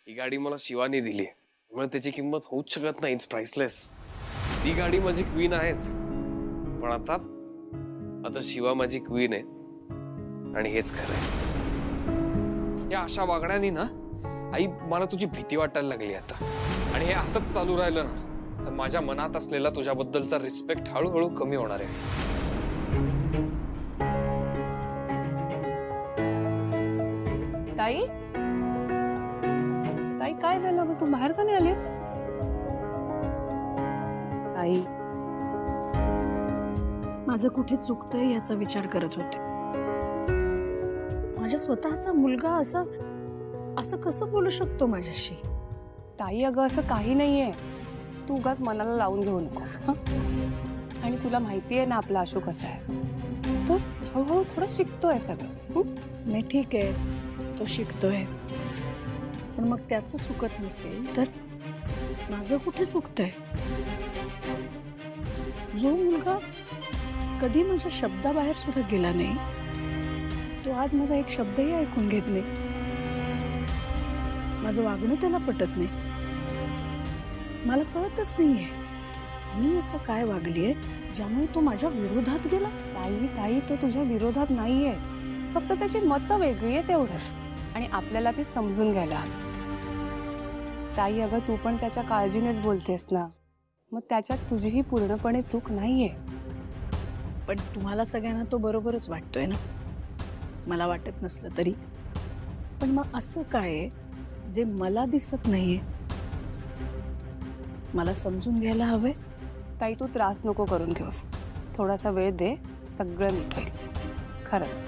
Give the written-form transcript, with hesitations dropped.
ही गाडी मला शिवानी दिली त्यामुळे त्याची किंमत होऊच शकत नाही. It's priceless. ती गाडी माझी क्वीन आहेच, पण आता आता शिवा माझी क्वीन आहे आणि हेच खरं आहे. या अशा वागण्यानी ना आई मला तुझी भीती वाटायला लागली आता. आणि हे असंच चालू राहिलं ना तर माझ्या मनात असलेला तुझ्याबद्दलचा रिस्पेक्ट हळूहळू कमी होणार आहे. ताई ताई काय झालं ग? तू बाहेर का नाही आलीस? ताई माझं कुठे चुकतंय याचा विचार करत होते. माझ्या स्वतःचा मुलगा असं कसं बोलू शकतो माझ्याशी? ताई अगं असं काही नाहीये. तू उगाच मनाला लावून घेऊ नकोस हं? आणि तुला माहिती आहे ना आपला आशू कसा आहे. तो हळूहळू थोडं शिकतोय सगळं. नाही ठीक आहे, तो शिकतोय, पण मग त्याचं चुकत नसेल तर माझं कुठे चुकतंय? जो मुलगा कधी माझ्या शब्दाबाहेर सुद्धा गेला नाही, तो आज माझा एक शब्दही ऐकून घेत नाही. माझं वागणं त्याला पटत नाही. मला कळतच नाहीये मी असं काय वागलीये ज्यामुळे तो माझ्या विरोधात गेला. ताई तो तुझ्या विरोधात नाहीये, फक्त त्याची मतं वेगळी आहे तेवढंच. आणि आपल्याला ते समजून घ्यायला हवं. ताई अगं तू पण त्याच्या काळजीनेच बोलतेस ना, मग त्याच्यात तुझीही पूर्णपणे चूक नाहीये. पण तुम्हाला सगळ्यांना तो बरोबरच वाटतोय ना, मला वाटत नसलं तरी. पण मग असं काय आहे जे मला दिसत नाहीये? मला समजून घ्यायला हवंय. ताई तू त्रास नको करून घेऊस. थोडासा वेळ दे, सगळं नीट होईल. खरंच.